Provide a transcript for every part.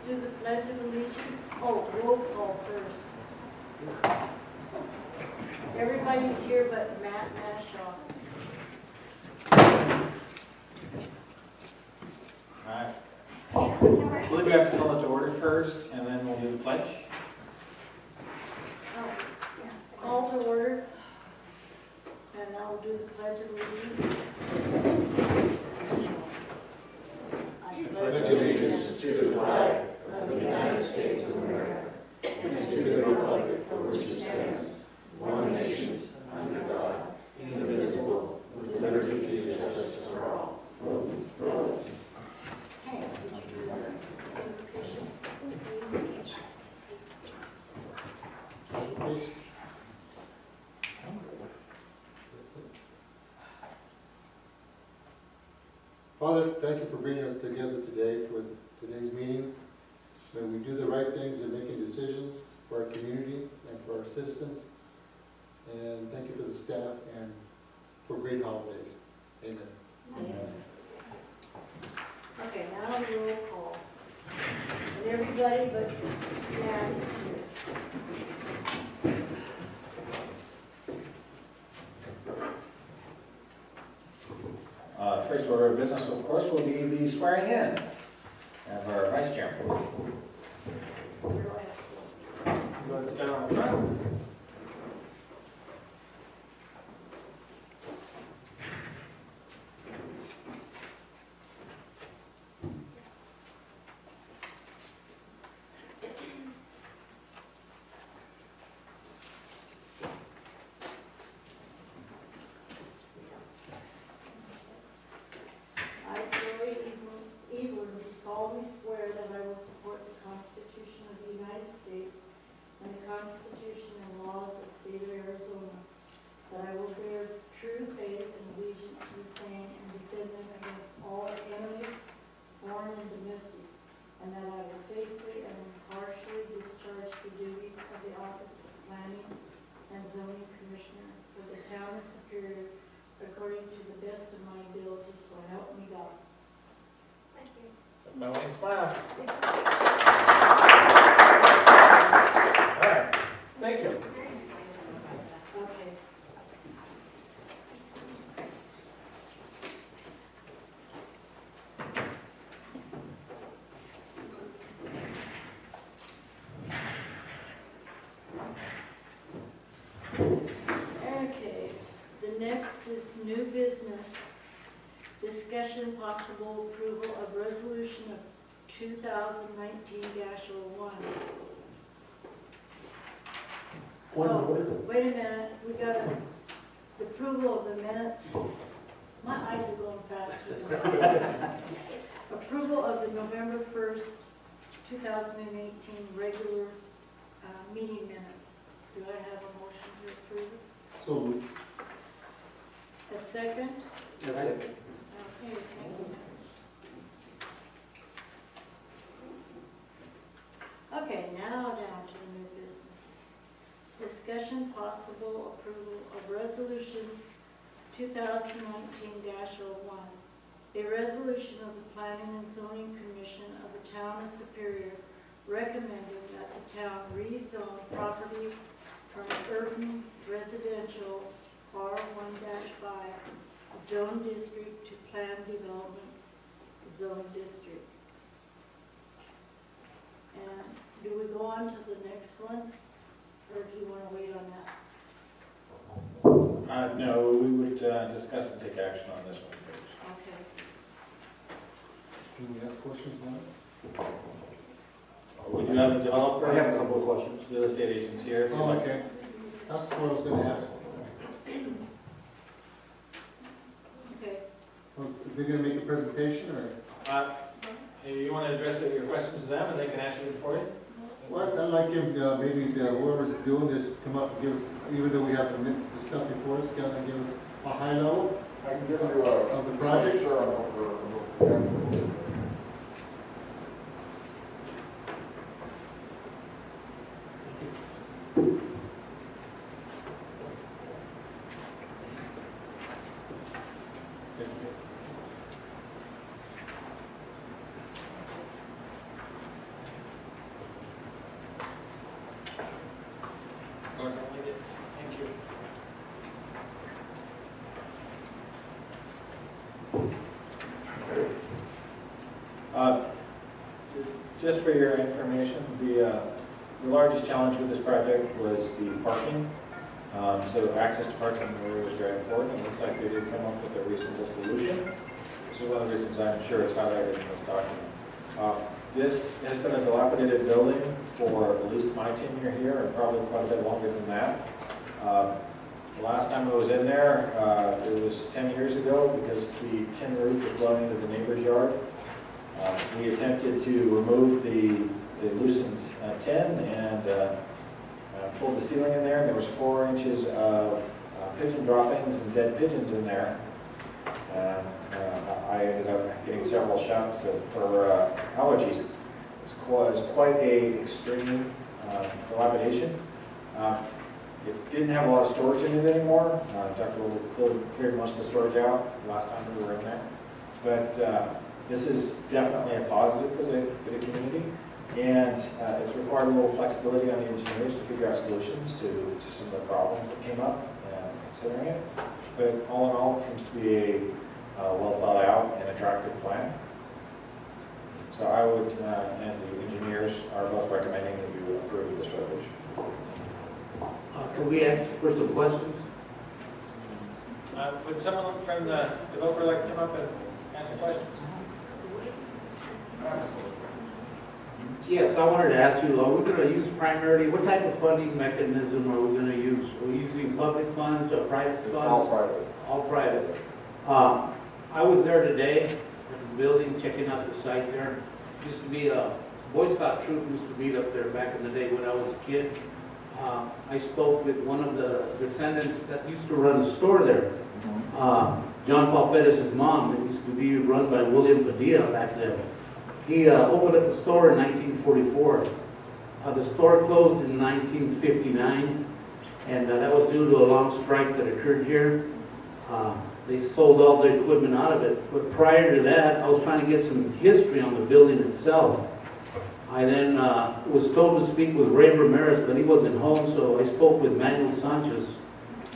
do the Pledge of Allegiance. Oh, roll call first. Everybody's here but Matt Mashaw. All right. I believe we have to call it to order first, and then we'll do the pledge. Call to order. And I'll do the Pledge of Allegiance. I Pledge allegiance to the flag of the United States of America and to the republic for which it stands, one nation, under God, indivisible, with liberty and justice for all. Hey, did you do that? Please. Father, thank you for bringing us together today for today's meeting. May we do the right things in making decisions for our community and for our citizens. And thank you for the staff and for great holidays. Amen. Okay, now the roll call. And everybody but Matt is here. First order of business, of course, will be the swearing in of our vice chairman. Your last one. Go stand on the front. I, Joey Evelyn, do solemnly swear that I will support the Constitution of the United States and the Constitution and laws of the state of Arizona, that I will bear true faith and allegiance to the same and defend them against all enemies, foreign and domestic, and that I will faithfully and impartially discharge the duties of the office of Planning and Zoning Commissioner for the town of Superior according to the best of my ability, so help me God. Thank you. Melanie, smile. All right, thank you. Okay. Okay, the next is new business. Discussion possible approval of resolution of 2019-01. Oh, wait a minute, we got the approval of the minutes. My eyes are going fast. Approval of the November 1st, 2018 regular meeting minutes. Do I have a motion to approve it? So moved. A second? Okay, thank you. Okay, now down to the new business. Discussion possible approval of resolution 2019-01. A resolution of the Planning and Zoning Commission of the Town of Superior recommending that the town rezone property from urban residential R1-5 zone district to planned development zone district. And do we go on to the next one, or do you want to wait on that? No, we would discuss and take action on this one first. Okay. Can we ask questions now? We do have a developer. I have a couple of questions. Real estate agents here. if you'd Oh, like. okay. That's what I was gonna ask. Okay. Are we gonna make a presentation or? You want to address your questions to them and they can answer them for you? Well, I'd like him, maybe whoever's doing this, come up and give us, even though we have the stuff before us, kind of give us a high level I can give you a. of the project. Sure, on what we're. Thank you. Just for your information, the largest challenge with this project was the parking. So access to parking area was very important. It looks like they did come up with a reasonable solution. This is one of the reasons I'm sure it's highlighted in this document. This has been a dilapidated building for at least my tenure here, and probably quite a bit longer than that. The last time I was in there, it was 10 years ago because the tin roof was blown into the neighbor's yard. We attempted to remove the loosened tin and pulled the ceiling in there, and there was 4 inches of pigeon droppings and dead pigeons in there. And I ended up getting several shots for allergies. It's quite a extreme dilapidation. It didn't have a lot of storage in it anymore. Dr. Little cleared most of the storage out last time we were in there. But this is definitely a positive for the community. And it's required a little flexibility on the engineers to figure out solutions to some of the problems that came up considering it. But all in all, it seems to be a well thought out and attractive plan. So I would, and the engineers are both recommending that you approve this resolution. Can we ask for some questions? Would someone from the developer like to come up and answer questions? Yes, I wanted to ask you, are we going to use primarily, what type of funding mechanism are we going to use? Are we using public funds or private funds? It's all private. All private. I was there today at the building, checking out the site there. Used to be a Boy Scout troop used to meet up there back in the day when I was a kid. I spoke with one of the descendants that used to run a store there. John Paul Pettis' mom, that used to be run by William Padilla back then. He opened up a store in 1944. The store closed in 1959, and that was due to a long strike that occurred here. They sold all the equipment out of it. But prior to that, I was trying to get some history on the building itself. I then was told to speak with Ray Ramirez, but he wasn't home, so I spoke with Manuel Sanchez,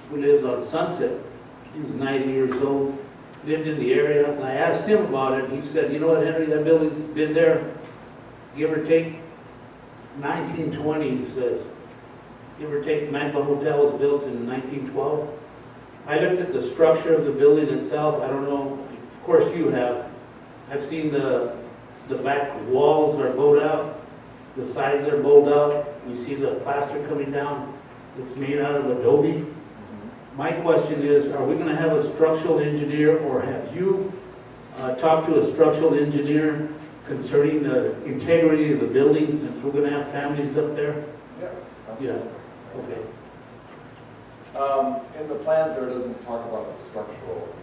who lives on Sunset. He's 90 years old, lived in the area, and I asked him about it. He said, you know what, Henry, that building's been there, give or take, 1920, he says. Give or take, Magna Hotel was built in 1912. I looked at the structure of the building itself. I don't know, of course you have. I've seen the back walls are bowed out, the sides are bowed out. You see the plaster coming down. It's made out of adobe. My question is, are we going to have a structural engineer, or have you talked to a structural engineer concerning the integrity of the building, since we're going to have families up there? Yes. Yeah, Absolutely. okay. In the plans there, it doesn't talk about the structural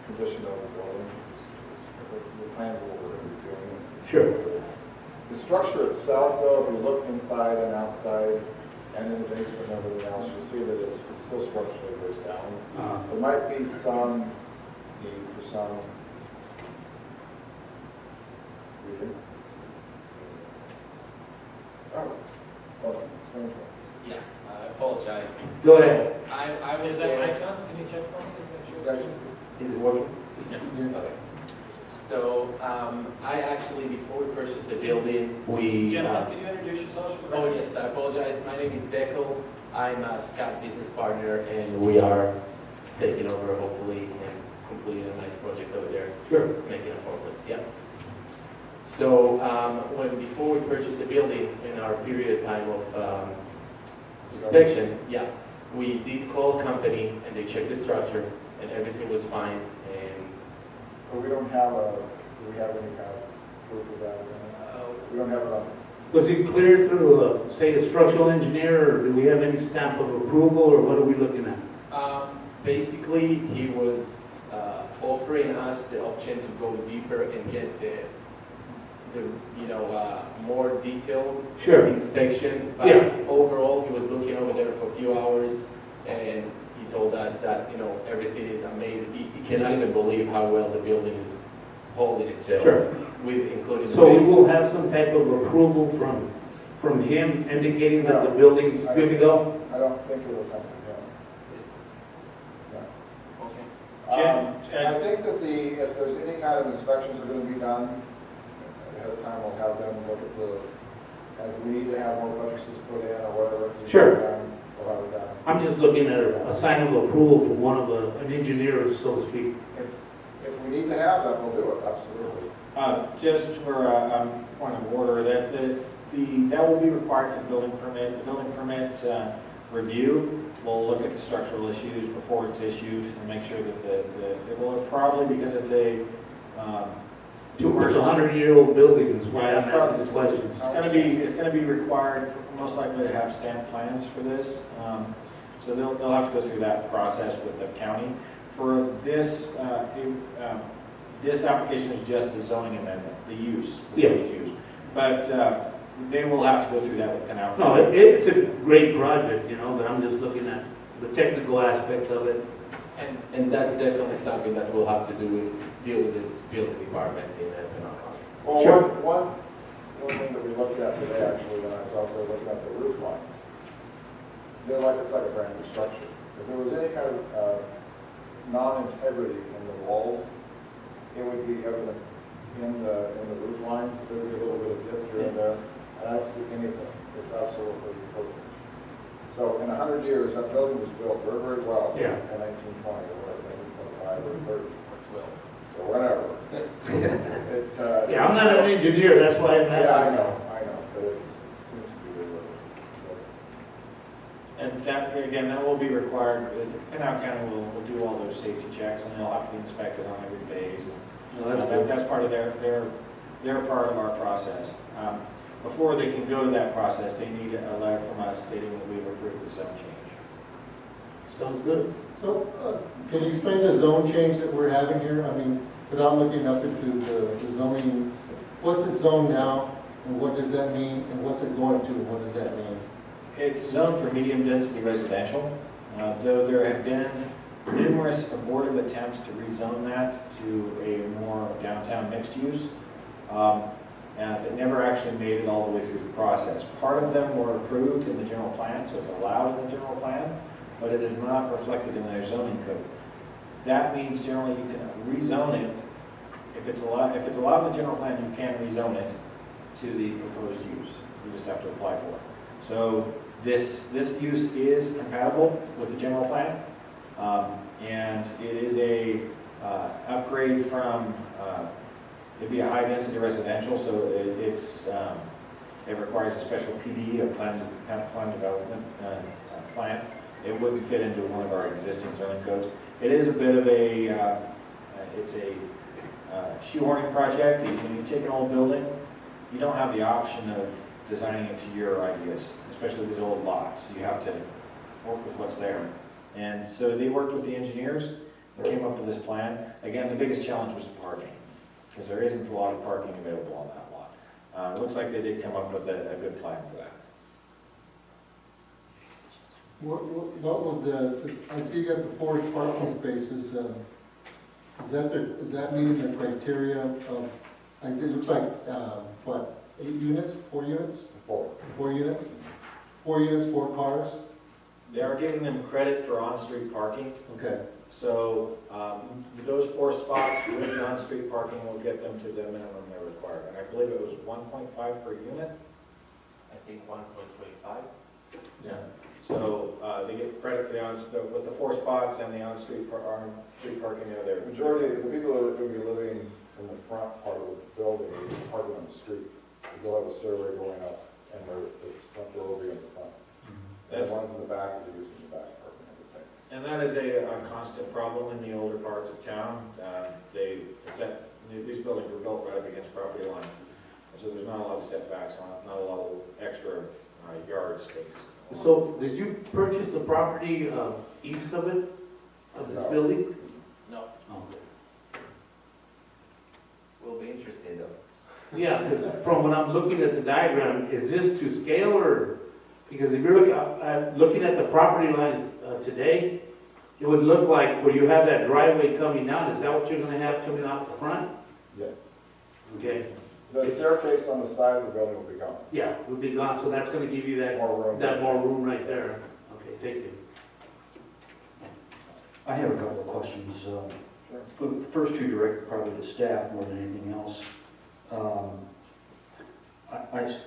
condition of the building. The plans are what we're going to be doing. Sure. The structure itself, though, if you look inside and outside and in the basement and everything else, you'll see that it's still structurally very sound. There might be some need for some reading. Oh, well, explain to me. Yeah, I apologize. Go ahead. So, I was Is that there. mic on? Can you check for me? Make sure it's- Is it working? Okay. So, I actually, before we purchased the building, we... Gentlemen, could you introduce yourselves for the Oh, record? yes, I apologize. My name is Dekel. I'm a Scott business partner, and we are taking over, hopefully, and completing a nice project over there, Sure. making a fourplex, yeah. So, before we purchased the building, in our period of time of inspection, yeah, we did call a company, and they checked the structure, and everything was fine, and But we don't have do we have any kind of proof of that? We don't have it on. Was it cleared through, say, a structural engineer, or do we have any stamp of approval, or what are we looking at? basically, he was offering us the option to go deeper and get the more detailed Sure. inspection. But Yeah. overall, he was looking over there for a few hours, and he told us that everything is amazing. He cannot even believe how well the building is holding itself. Sure. With including So we space. will have some type of approval from from him indicating that the building's good to go? I don't think it will come from him. Okay. Jen, I think that if there's any kind of inspections are gonna be done, ahead of time, we'll have them look at and if we need to have more buttresses put in or whatever. needs to be Sure. done, We'll have it done. I'm just looking at a sign of approval from one of an engineer, so to speak. If we need to have that, we'll do it, absolutely. just for a point of order, that will be required for the building permit. The building permit review will look at the structural issues before it's issued and make sure that it will probably, because it's a It's a 100-year-old building, is why Yeah, I'm asking the questions. It's gonna be required, most likely to have stamp plans for this. So they'll have to go through that process with the county. For this, this application is just the zoning amendment, the use, the Yeah. use. But they will have to go through that with Canal. No, it's a great project, you know, but I'm just looking at the technical aspects of it. And that's definitely something that we'll have to deal with the building department in Penocon. Well, Sure. one thing that we looked at today, actually, when I was out there looking at the roof lines, it's like a brand new structure. If there was any kind of non-integrity in the walls, it would be evident in the roof lines. There would be a little bit of dip here and there. I don't see anything. It's absolutely perfect. So in 100 years, that building was built very, very well. Yeah. In 1920 or whatever, 1925 or 30 or whatever. Yeah, I'm not an engineer, that's why I'm Yeah, asking. I know, but it seems to be really. And that, again, that will be required. Canal County will do all those safety checks and they'll have to be inspected on every phase. No, that's good. That's part of their part of our process. Before they can go to that process, they need a letter from us stating that we've approved the zone change. Sounds good. So, can you explain the zone change that we're having here? I mean, without looking up into the zoning, what's it zoned now, and what does that mean, and what's it going to, and what does that mean? It's zoned for medium density residential, though there have been numerous abortive attempts to rezone that to a more downtown mixed use. And it never actually made it all the way through the process. Part of them were approved in the general plan, so it's allowed in the general plan, but it is not reflected in their zoning code. That means generally you can rezone it. If it's allowed in the general plan, you can rezone it to the proposed use. You just have to apply for it. So this use is compatible with the general plan, and it is a upgrade from it'd be a high-density residential, so it requires a special PD, a plan development plan. It wouldn't fit into one of our existing zoning codes. It is a bit of it's a shoehorning project. When you take an old building, you don't have the option of designing it to your ideas, especially these old lots. You have to work with what's there. And so they worked with the engineers and came up with this plan. Again, the biggest challenge was parking, because there isn't a lot of parking available on that lot. It looks like they did come up with a good plan for that. What was I see you got the 4 parking spaces, is that meeting the criteria of, it looks like, 8 units, 4 units? 4. 4 units? 4 units, 4 cars? They are giving them credit for on-street parking. Okay. So those 4 spots with the on-street parking will get them to the minimum they're required. I believe it was 1.5 per unit. I think 1.25. Yeah. So they get credit for with the 4 spots and the on-street parking there. They're Majority of the people that are going to be living in the front part of the building are parking on the street, because they'll have a stairway going up, and the front door will be in the front. And the ones in the back will be using the back parking, I would think. And that is a constant problem in the older parts of town. These buildings were built right up against property line. And so there's not a lot of setbacks on it, not a lot of extra yard space. So, did you purchase the property east of it, of this No. building? No, Oh. will be interesting though. Yeah, because from when I'm looking at the diagram, is this to scale or, because if you're looking at the property lines today, it would look like where you have that driveway coming down, is that what you're gonna have coming out the front? Yes. Okay, The staircase on the side of the building will be gone. Yeah, will be gone, so that's gonna give you that, More room. that more room right there. Okay, thank you. I have a couple of questions. The first two direct probably to staff more than anything else.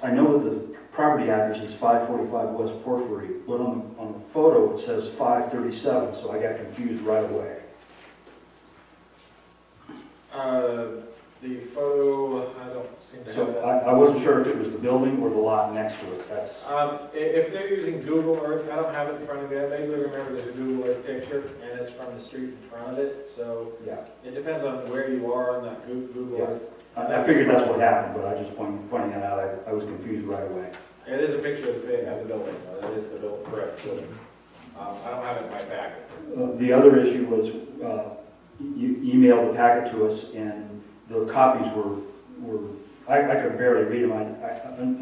I know that the property address is 545 West Porphyry, but on the photo it says 537, so I got confused right away. The photo, I don't seem to have So that. I wasn't sure if it was the building or the lot next to it. That's, If they're using Google Earth, I don't have it in front of me. I vaguely remember there's a Google Earth picture, and it's from the street in front of it, so yeah. it depends on where you are on that Google Yeah. Earth. I figured that's what happened, but I just pointing that out. I was confused right away. It is a picture of the building, that is the building, correct building. I don't have it in my packet. The other issue was, you emailed the packet to us, and the copies were I could barely read them.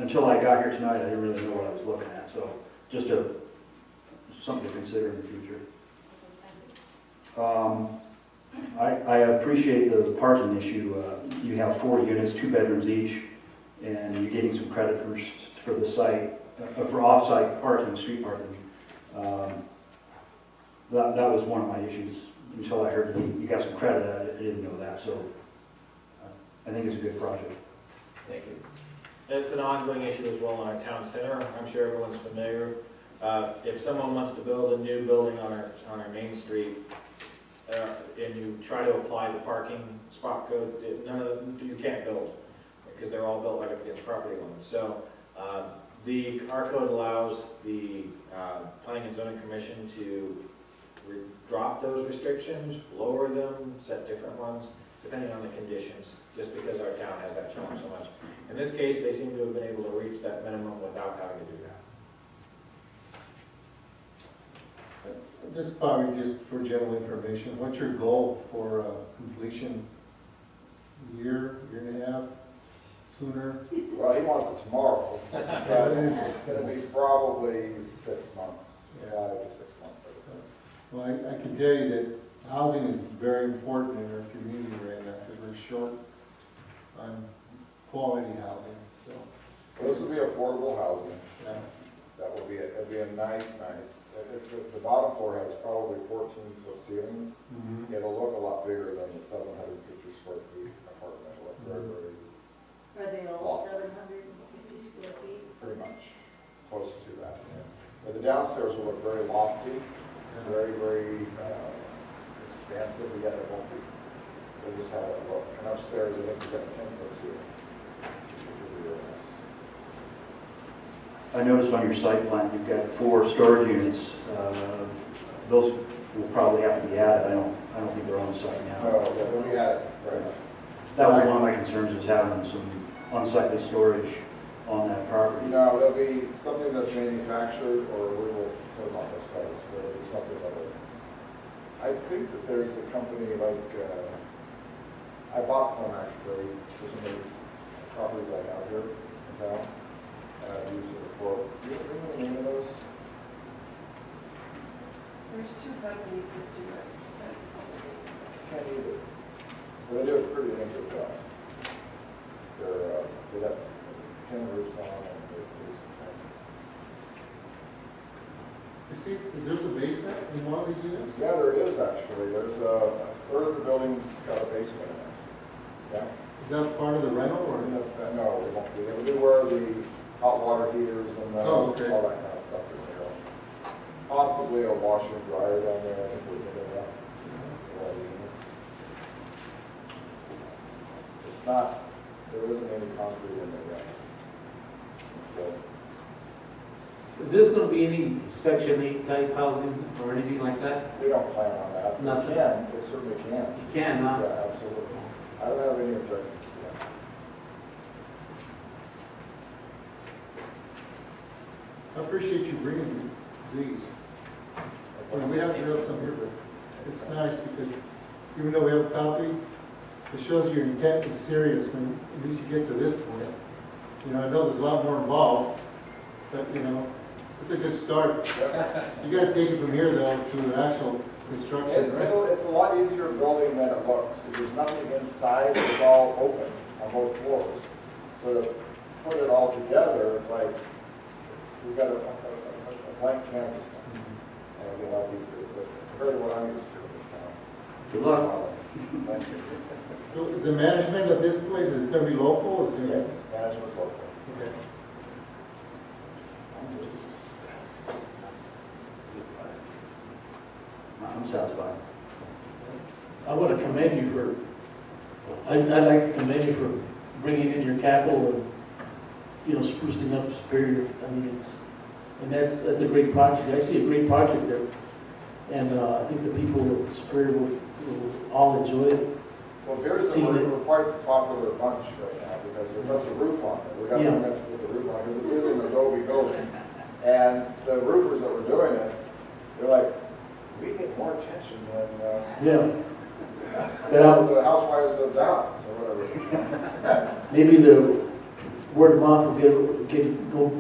Until I got here tonight, I didn't really know what I was looking at, so just something to consider in the future. I appreciate the parking issue. You have 4 units, 2 bedrooms each, and you're getting some credit for the site, for off-site parking, street parking. That was one of my issues until I heard you got some credit. I didn't know that, so I think it's a good project. Thank you. It's an ongoing issue as well in our town center. I'm sure everyone's familiar. If someone wants to build a new building on our main street, and you try to apply the parking spot code, you can't build, because they're all built right up against property lines. So our code allows the Planning and Zoning Commission to drop those restrictions, lower them, set different ones, depending on the conditions, just because our town has that challenge so much. In this case, they seem to have been able to reach that minimum without having to do that. This is probably just for general information. What's your goal for completion? Year and a half, sooner? Well, he wants it tomorrow, but it's gonna be probably 6 months, 5 to 6 months. Well, I can tell you that housing is very important in our community right now, because we're short on quality housing, so. Well, this will be affordable housing. Yeah. That will be, it'll be a nice, the bottom floor has probably 14-foot ceilings. Mhm. It'll look a lot bigger than the 750 square feet apartment. It'll look very, very, Are they all 750 square feet? pretty much close to that. Yeah. But the downstairs will look very lofty, very, very expansive, yet it won't be. We'll just have that look. And upstairs, I think we've got 10-foot ceilings, which will be really nice. I noticed on your site plan, you've got 4 storage units. Those will probably have to be added. I don't think they're on site now. Oh, yeah, then we had it, right. That was one of my concerns, is having some unsightly storage on that property. No, there'll be something that's manufactured, or we will put them on the site, but it'll be something other. I think that there's a company like, I bought some actually, for some of the properties I have here in town, and I've used it before. Do you remember the name of those? There's 2 companies that do it. Can't either. But they do a pretty damn good job. They got tin roofs on and they produce some. You see, there's a basement in one of these units? Yeah, there is actually. There's a third of the building's got a basement in it. Yeah. Is that part of the rental or? No, it won't be. It'll be where the hot water heaters and Oh, okay. all that kind of stuff is there. Possibly a washer and dryer down there. I think we're looking at all the units. It's not, there isn't any concrete in there yet. So, Is this gonna be any Section 8 type housing or anything like that? we don't plan on that. Nothing. It can, it certainly can. You can, huh? Yeah, absolutely. I don't have any objections to that. I appreciate you bringing these. Well, we have some here, but it's nice because even though we have a copy, it shows your intent is serious when at least you get to this point. You know, I know there's a lot more involved, but you know, it's a good start. You gotta take it from here though to the actual construction. It's a lot easier building than it looks, because there's nothing inside, it's all open on both floors. So to put it all together, it's like, we've got a blank canvas. And it'll be a lot easier, but compared to what I'm used to in this town. Good luck. Thank you. So is the management of this place, is it gonna be local? Is it gonna be- Yes, management local. Okay. I'm satisfied. I want to commend you for, I'd like to commend you for bringing in your capital and, you know, sprucing up Superior. I mean, that's a great project. I see a great project there. And I think the people of Superior will all enjoy it. Well, Bearsden, Seen it. we're quite the popular bunch right now because we've got the roof on it. We got Yeah. to put the roof on because it is an adobe building. And the roofers that were doing it, they're like, we get more attention than, Yeah. But the housewives of Dallas or whatever. maybe the word of mouth will go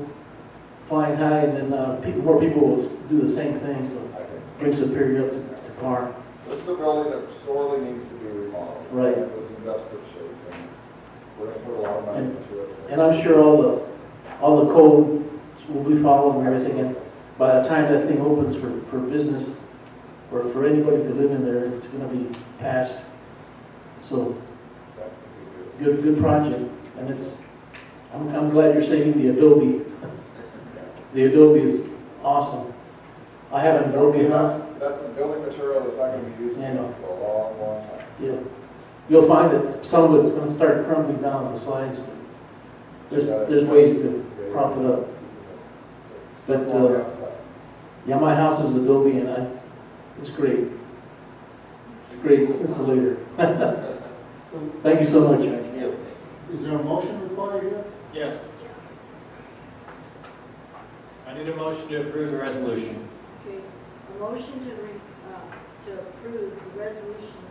flying high, and then more people will do the same thing, so I think so. bring Superior up to par. This is a building that sorely needs to be remodeled. Right. It was in desperate shape and we're going to put a lot of money into it. And I'm sure all the code will be followed and everything, and by the time that thing opens for business, or for anybody to live in there, it's gonna be passed. So, That would be good project, and I'm glad you're saving the Adobe. The Adobe is awesome. I have an Adobe good. house, That's a building material that's not going to be used I know. for a long, long time. yeah. You'll find that some of it's gonna start crumbling down the sides. There's ways to prop it up. But, Step along outside. Yeah, my house is Adobe, and it's great. It's a great insulator. So Thank you so much. is there a motion required here? Yes. I need a motion to approve the resolution. Okay, a motion to approve the resolution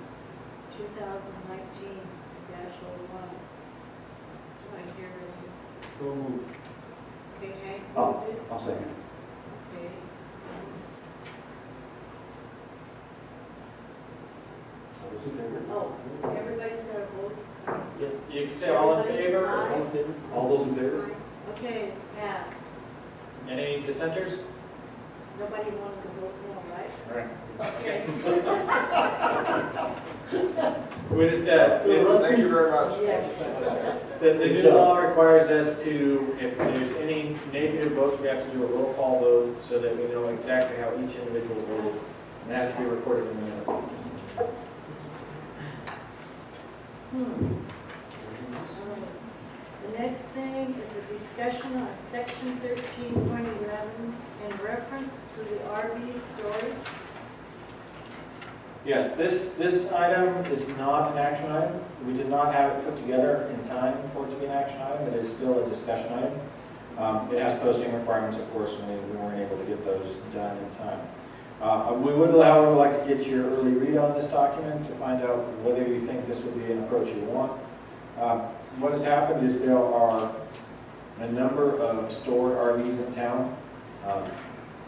2019-01. Do I hear any? So moved. Okay, Hank Oh. moved it. I'll second. Okay. Oh, everybody's got to vote? You can say all in favor? Aye. All those in favor? Okay, it's passed. Any dissenters? Nobody wanted to vote no, right? All right. Okay. We just, Thank you very much. Yes. the new law requires us to, if there's any negative votes, we have to do a roll call vote so that we know exactly how each individual voted. And it has to be recorded in the minutes. The next thing is a discussion on section 13.11 in reference to the RV storage. Yes, this item is not an action item. We did not have it put together in time for it to be an action item. It is still a discussion item. It has posting requirements, of course, and we weren't able to get those done in time. We would, however, like to get your early read on this document to find out whether you think this would be an approach you want. What has happened is there are a number of stored RVs in town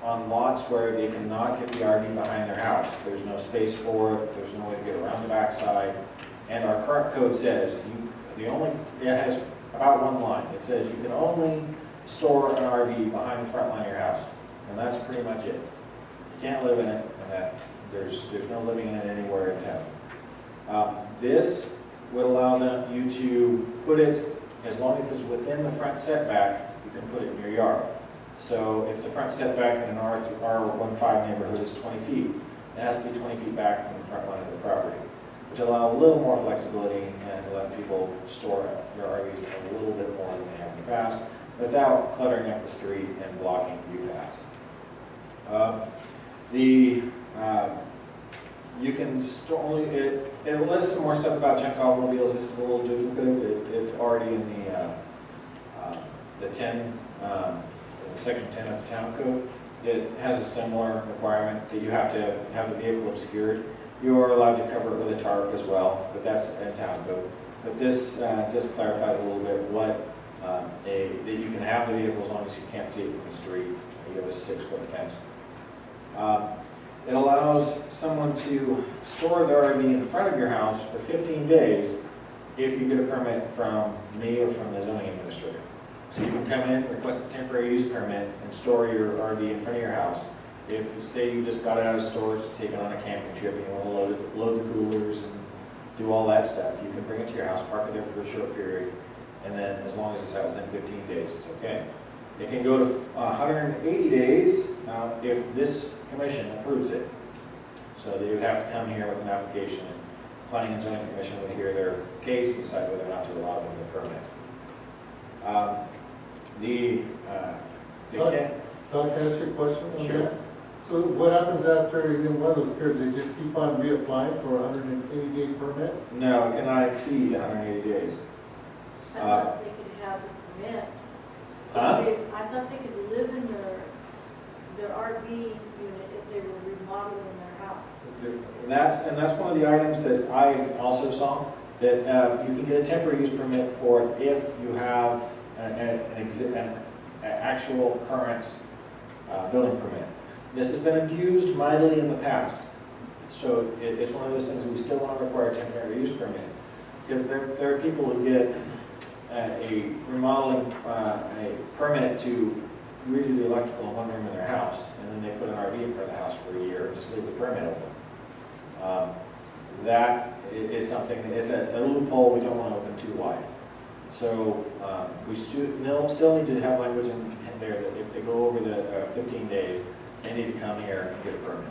on lots where they cannot get the RV behind their house. There's no space for it, there's no way to get around the backside. And our current code says, it has about one line. It says you can only store an RV behind the front line of your house. And that's pretty much it. You can't live in it, and there's no living in it anywhere in town. This would allow you to put it, as long as it's within the front setback, you can put it in your yard. So if the front setback in an R15 neighborhood is 20 feet, it has to be 20 feet back from the front line of the property, which allow a little more flexibility and let people store their RVs a little bit more than they have in the past, without cluttering up the street and blocking view paths. You can store only, it lists some more stuff about junk automobiles. This is a little duplicate. It's already in the 10, section 10 of the town code. It has a similar requirement that you have to have the vehicle obscured. You are allowed to cover it with a tarp as well, but that's in town code. But this just clarifies a little bit what that you can have the vehicle as long as you can't see it from the street. You have a 6-foot fence. It allows someone to store their RV in front of your house for 15 days if you get a permit from me or from the zoning administrator. So you can come in, request a temporary use permit, and store your RV in front of your house. If you say you just got it out of storage, take it on a camping trip, and you want to load the coolers and do all that stuff, you can bring it to your house, park it there for a short period, and then as long as it's out within 15 days, it's okay. It can go to 180 days if this commission approves it. So they would have to come here with an application, and Planning and Zoning Commission would hear their case and decide whether or not to allow them the permit. Todd, can I ask you a question on Sure. that? So what happens after, in one of those periods, they just keep on reapplying for a 180-day permit? No, it cannot exceed 180 days. I thought they could have the permit. Huh? I thought they could live in their RV unit if they were remodeling their house. That's one of the items that I also saw, that you can get a temporary use permit for if you have an actual current building permit. This has been abused mightily in the past. So it's one of those things we still want to require a temporary use permit. Because there are people who get a remodeling, a permit to redo the electrical in one room in their house, and then they put an RV in front of the house for a year and just leave the permit open. That is something, it's a loophole we don't want to open too wide. So we still need to have language in there that if they go over the 15 days, they need to come here and get a permit.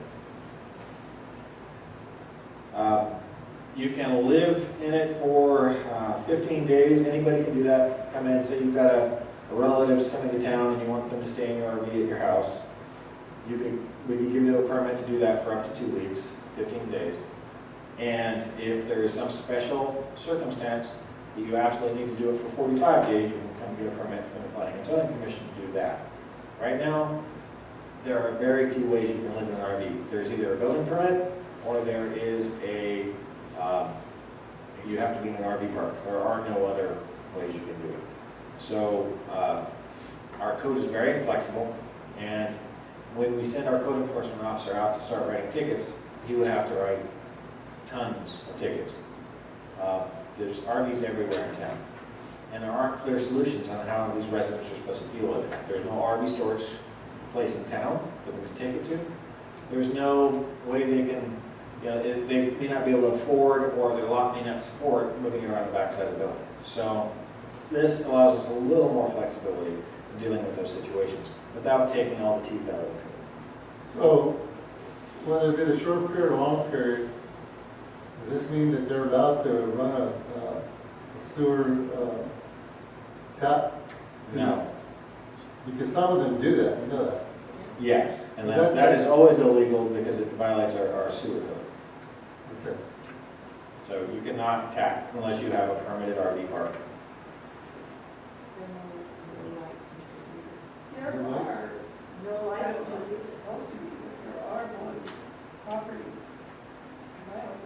You can live in it for 15 days. Anybody can do that. Come in, say you've got a relative's coming to town and you want them to stay in your RV at your house. We could give you a permit to do that for up to 2 weeks, 15 days. And if there is some special circumstance that you absolutely need to do it for 45 days, you can come get a permit from the Planning and Zoning Commission to do that. Right now, there are very few ways you can live in an RV. There's either a building permit or there is you have to be in an RV park. There are no other ways you can do it. So our code is very inflexible, and when we send our code enforcement officer out to start writing tickets, he would have to write tons of tickets. There's RVs everywhere in town, and there aren't clear solutions on how these residents are supposed to deal with it. There's no RV storage place in town that we can take it to. There's no way they can, they may not be able to afford, or their lot may not support moving around the backside of the building. So this allows us a little more flexibility in dealing with those situations without taking all the teeth out of the code. So whether it be the short period or long period, does this mean that they're allowed to run a sewer tap? No. Because some of them do that, you know that. Yes, and that is always illegal because it violates our sewer code. Okay. So you cannot tap unless you have a permitted RV park. There No lights? are, No lights that's to what be. it's supposed to be, but there are ones, properties, because I own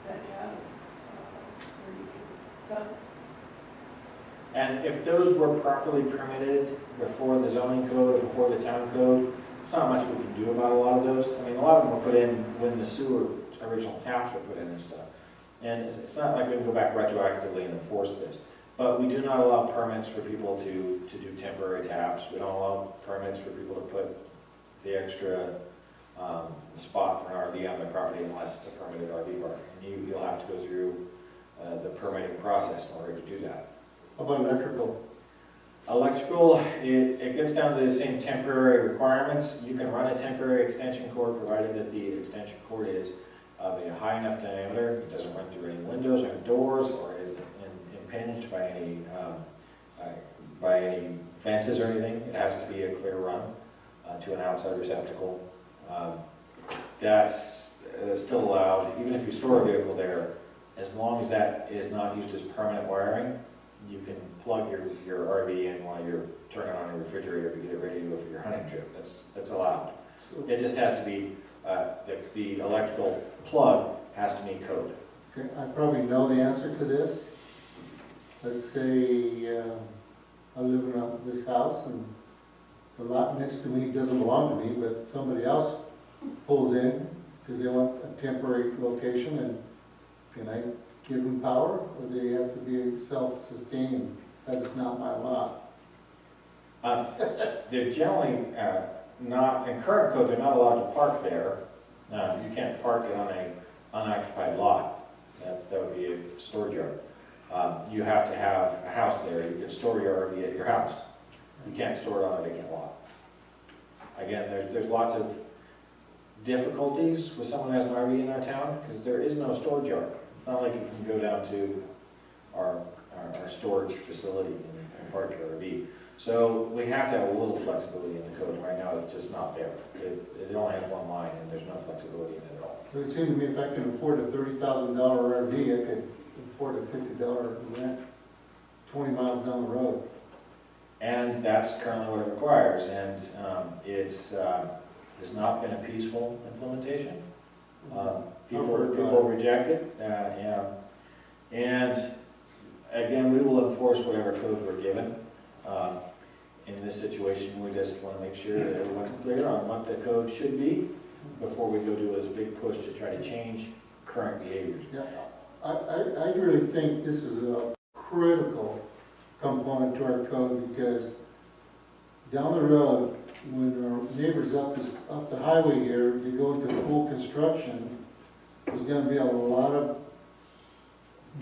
that has, where you can dump. And if those were properly permitted before the zoning code, or before the town code, there's not much we can do about a lot of those. I mean, a lot of them were put in when the sewer original taps were put in and stuff. And it's not like we can go back retroactively and enforce this. But we do not allow permits for people to do temporary taps. We don't allow permits for people to put the extra spot for an RV on their property unless it's a permitted RV park. And you'll have to go through the permitting process in order to do that. How about electrical? Electrical, it gets down to the same temporary requirements. You can run a temporary extension cord provided that the extension cord is of a high enough diameter. It doesn't run through any windows or doors or is impinged by any fences or anything. It has to be a clear run to an outside receptacle. That's still allowed, even if you store a vehicle there, as long as that is not used as permanent wiring. You can plug your RV in while you're turning on your refrigerator to get it ready to go for your hunting trip. That's allowed. It just has to be, the electrical plug has to meet code. Okay, I probably know the answer to this. Let's say I live in this house and the lot next to me doesn't belong to me, but somebody else pulls in because they want a temporary location, and can I give them power, or they have to be self-sustaining, as it's not my lot? They're generally not, in current code, they're not allowed to park there. You can't park it on a unoccupied lot. That would be a storage yard. You have to have a house there. You can store your RV at your house. You can't store it on a vacant lot. Again, there's lots of difficulties with someone who has an RV in our town, because there is no storage yard. It's not like you can go down to our storage facility and park your RV. So we have to have a little flexibility in the code, and right now it's just not there. It only has one line, and there's no flexibility in it at all. It would seem to me if I can afford a $30,000 RV, I could afford a $50 rent 20 miles down the road. And that's currently what it requires, and it's not been a peaceful implementation. People reject it, and again, we will enforce whatever code we're given. In this situation, we just want to make sure that everyone's clear on what the code should be before we go do this big push to try to change current behaviors. Yeah, I really think this is a critical component to our code, because down the road, when our neighbors up the highway here, they go into full construction, there's gonna be a lot of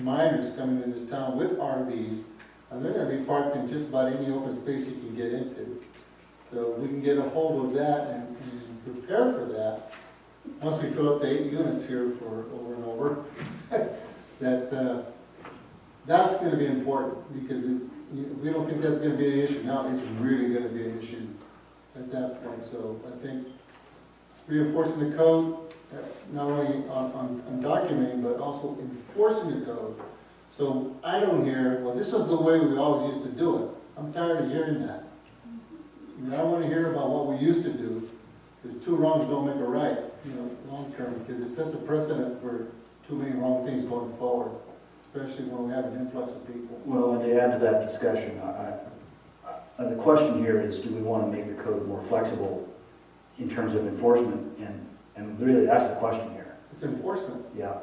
minors coming to this town with RVs, and they're gonna be parked in just about any open space you can get into. So we can get a hold of that and prepare for that. Once we fill up the 8 units here for over and over, that's gonna be important, because we don't think that's gonna be an issue now, it's really gonna be an issue at that point. So I think reinforcing the code, not only on documenting, but also enforcing the code. So I don't hear, well, this is the way we always used to do it. I'm tired of hearing that. I don't want to hear about what we used to do, because 2 wrongs don't make a right, long term, because it sets a precedent for too many wrong things going forward, especially when we have an influx of people. Well, and to add to that discussion, the question here is, do we want to make the code more flexible in terms of enforcement? And really, that's the question here. It's enforcement. Yeah.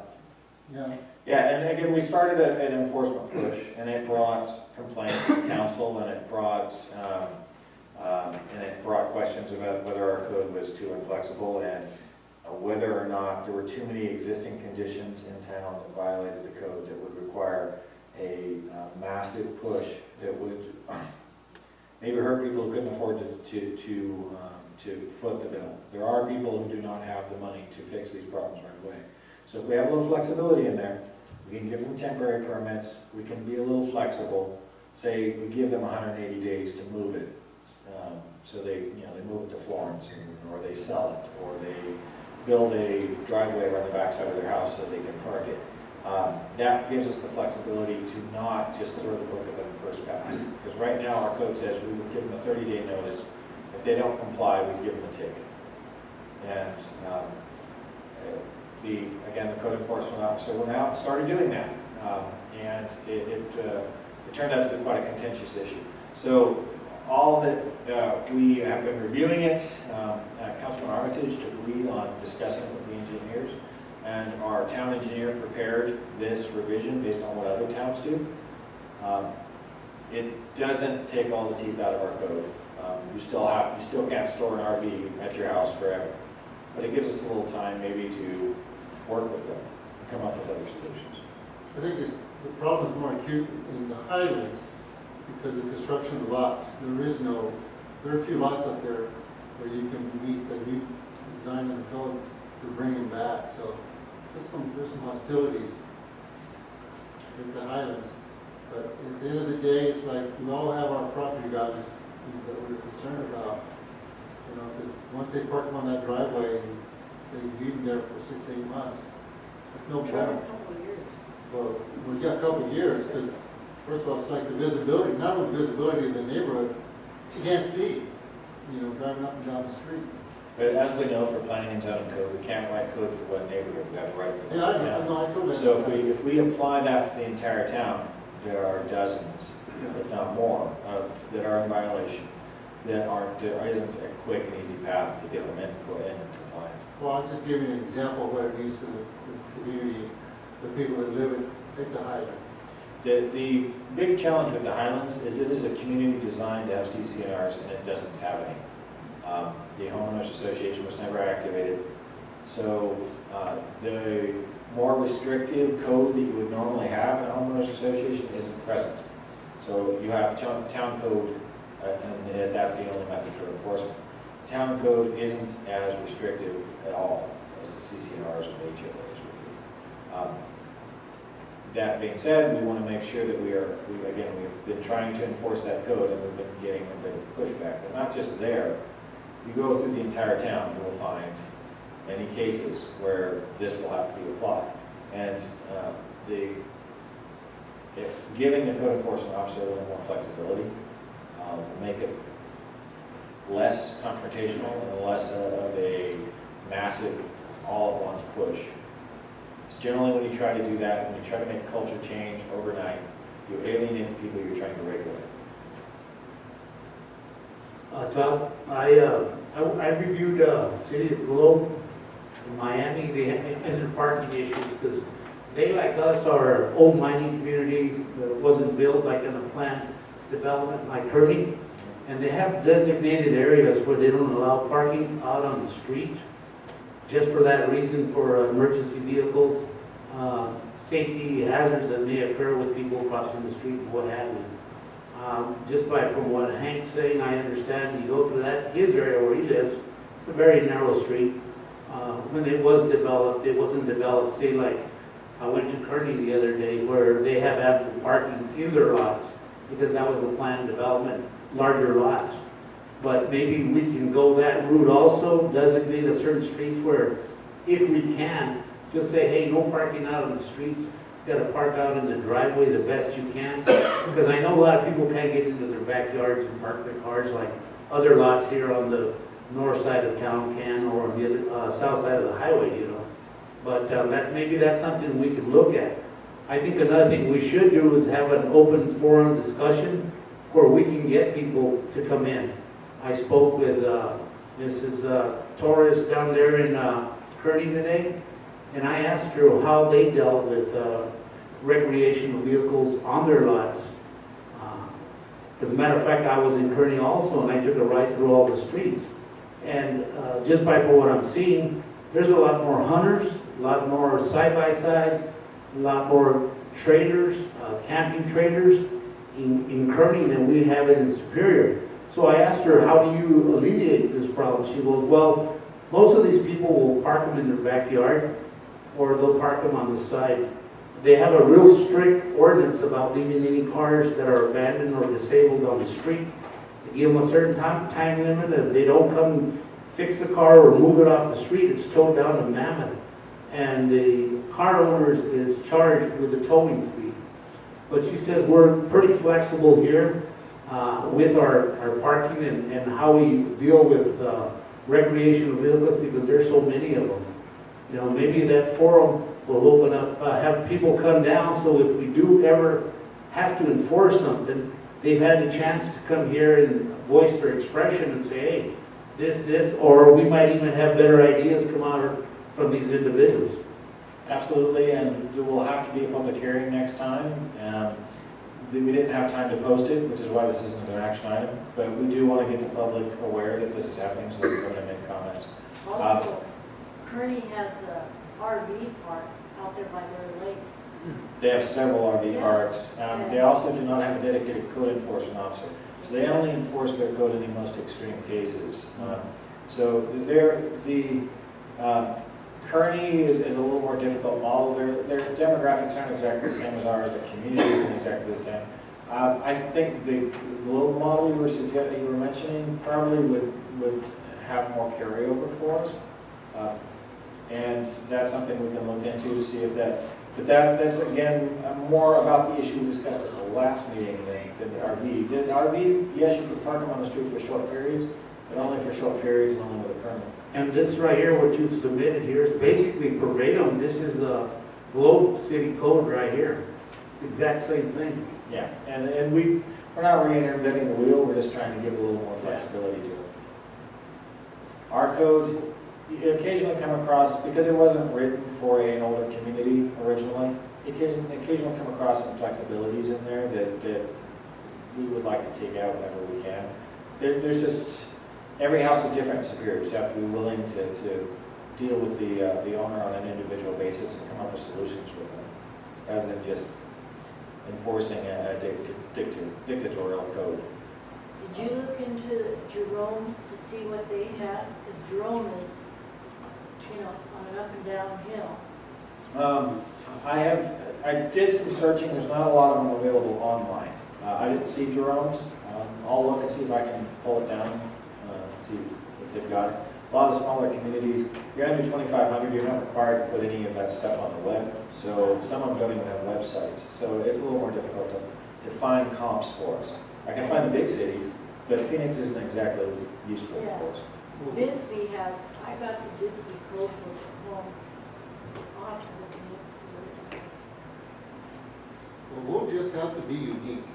Yeah. Yeah, and again, we started an enforcement push, and it brought complaints to council, and it brought questions about whether our code was too inflexible, and whether or not there were too many existing conditions in town that violated the code that would require a massive push that would maybe hurt people who couldn't afford to foot the bill. There are people who do not have the money to fix these problems right away. So if we have a little flexibility in there, we can give them temporary permits, we can be a little flexible. Say we give them 180 days to move it. So they move it to Florence, or they sell it, or they build a driveway around the backside of their house so they can park it. That gives us the flexibility to not just throw the book at them first pass. Because right now our code says we would give them a 30-day notice. If they don't comply, we give them a ticket. And the code enforcement officer went out and started doing that. And it turned out to be quite a contentious issue. So all that we have been reviewing it, Councilman Armitage took lead on discussing it with the engineers, and our town engineer prepared this revision based on what other towns do. It doesn't take all the teeth out of our code. You still can't store an RV at your house forever, but it gives us a little time maybe to work with them and come up with other solutions. I think the problem is more acute in the highways because of construction of lots. There are a few lots up there where you can meet the new design in the code to bring them back. So there's some hostilities in the highlands. But at the end of the day, it's like we all have our property values that we're concerned about. Because once they park them on that driveway, they leave them there for 6-8 months. It's no problem. Well, we've got a couple of years, because first of all, it's like the visibility, not only visibility of the neighborhood, you can't see, driving up and down the street. But as we know, for planning and zoning code, we can't write code for one neighborhood, we have to write for Yeah, I the town. know, I totally. So if we apply that to the entire town, there are dozens, if not more, that are in violation, there isn't a quick and easy path to get them in compliance. Well, I'll just give you an example of what it means to the community, the people that live take the Highlands. The big challenge with the Highlands is it is a community designed to have CCNRs and it doesn't have any. The homeowners association was never activated. So the more restrictive code that you would normally have in a homeowners association isn't present. So you have town code, and that's the only method for enforcement. Town code isn't as restrictive at all as the CCNRs and HOAs would be. That being said, we want to make sure that we've been trying to enforce that code and we've been getting a bit of pushback, but not just there. You go through the entire town, you will find many cases where this will have to be applied. And giving the code enforcement officer a little more flexibility will make it less confrontational and less of a massive all-at-once push. Generally, when you try to do that, when you try to make culture change overnight, you alienate the people you're trying to regulate. Tom, I reviewed City of Globe in Miami, they have their parking issues because they, like us, are an old mining community that wasn't built like in a planned development like Kearney. And they have designated areas where they don't allow parking out on the street, just for that reason, for emergency vehicles, safety hazards that may occur with people crossing the street and what have you. Just from what Hank's saying, I understand you go through his area where he lives, it's a very narrow street. When it was developed, it wasn't developed, say like, I went to Kearney the other day where they have ample parking in their lots because that was a planned development, larger lots. But maybe we can go that route also, designate a certain streets where, if we can, just say, hey, no parking out on the streets. You gotta park out in the driveway the best you can. Because I know a lot of people can't get into their backyards and park their cars like other lots here on the north side of town can, or on the south side of the highway, you know. But maybe that's something we could look at. I think another thing we should do is have an open forum discussion where we can get people to come in. I spoke with Mrs. Torres down there in Kearney today, and I asked her how they dealt with recreational vehicles on their lots. As a matter of fact, I was in Kearney also, and I took a ride through all the streets. And just for what I'm seeing, there's a lot more hunters, a lot more side-by-sides, a lot more traders, camping traders in Kearney than we have in Superior. So I asked her, how do you alleviate this problem? She goes, well, most of these people will park them in their backyard or they'll park them on the side. They have a real strict ordinance about leaving any cars that are abandoned or disabled on the street. They give them a certain time limit. If they don't come fix the car or move it off the street, it's towed down to Mammoth. And the car owner is charged with a towing fee. But she says we're pretty flexible here with our parking and how we deal with recreational vehicles because there's so many of them. You know, maybe that forum will open up, have people come down so if we do ever have to enforce something, they've had a chance to come here and voice their expression and say, hey, this, or we might even have better ideas come out from these individuals. Absolutely, and there will have to be a public hearing next time. We didn't have time to post it, which is why this isn't an action item, but we do want to get the public aware that this is happening, so we're going to make comments. Also, Kearney has a RV park out there by their lake. They have several RV Yeah. parks. They also do not have a dedicated code enforcement officer. So they only enforce their code in the most extreme cases. So Kearney is a little more difficult model. Their demographics aren't exactly the same as ours. The community isn't exactly the same. I think the Globe model you were mentioning probably would have more carryover for us. And that's something we can look into to see if that, but that's again more about the issue we discussed at the last meeting than the RV. The RV, yes, you could park them on the street for short periods, but only for short periods and only with a permit. And this right here, what you've submitted here is basically verbatim. This is a Globe City Code right here. It's the exact same thing. Yeah, and we're not reinventing the wheel, we're just trying to give a little more flexibility to it. Our code you occasionally come across, because it wasn't written for an older community originally, you can occasionally come across some flexibilities in there that we would like to take out whenever we can. There's just, every house is different in Superior, so you have to be willing to deal with the owner on an individual basis and come up with solutions with them, rather than just enforcing a dictatorial code. Did you look into Jerome's to see what they had? Because Jerome is, you know, on an up and down hill. I did some searching, there's not a lot of them available online. I didn't see Jerome's. I'll look and see if I can pull it down, see if they've got it. A lot of smaller communities, you're under 2,500, you're not required to put any of that stuff on the web. So some of them don't even have websites. So it's a little more difficult to find comps for us. I can find the big cities, but Phoenix isn't exactly useful Yeah. for us. Bisbee has, I got the Bisbee code book at home. I'll have to look and see what it has. Well, we'll just have to be unique.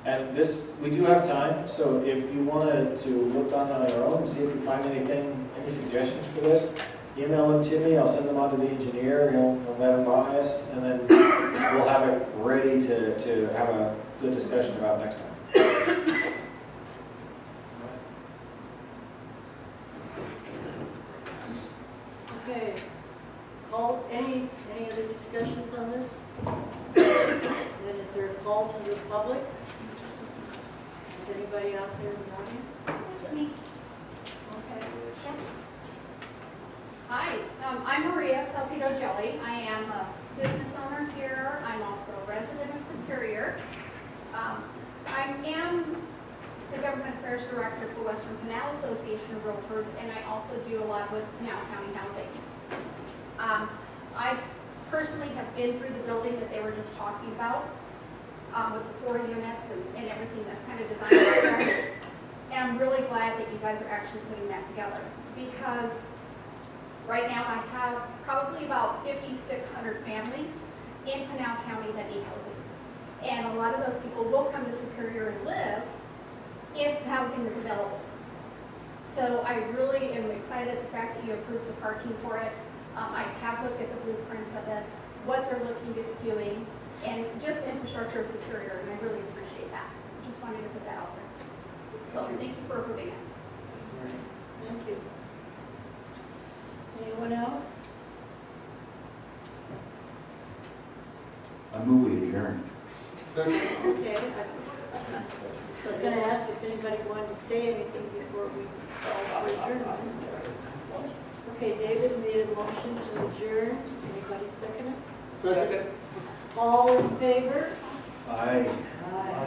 And this, we do have time, so if you wanted to look on your own and see if you find anything, any suggestions for this, email them to me, I'll send them on to the engineer, he'll vet them by us, and then we'll have it ready to have a good discussion about next time. Okay, call, any other discussions on this? Then is there a call to the public? Is anybody out there in the audience? Me. Okay. Hi, I'm Maria Salcido Jelly. I am a business owner here. I'm also a resident of Superior. I am the Government Affairs Director for Western Canal Association of Realtors, and I also do a lot with Pinal County Housing. I personally have been through the building that they were just talking about, with the 4 units and everything that's kind of designed out there. And I'm really glad that you guys are actually putting that together, because right now I have probably about 5,600 families in Pinal County that need housing. And a lot of those people will come to Superior and live if housing is available. So I really am excited at the fact that you approved the parking for it. I have looked at the blueprints of it, what they're looking at doing, and just the infrastructure of Superior, and I really appreciate that. Just wanted to put that out there. So thank you for approving it. Thank you. Anyone else? I move we adjourn. Second. Okay, I was gonna ask if anybody wanted to say anything before we call for adjournment. Okay, David made a motion to adjourn. Anybody second it? Second. All in favor? Aye. Aye.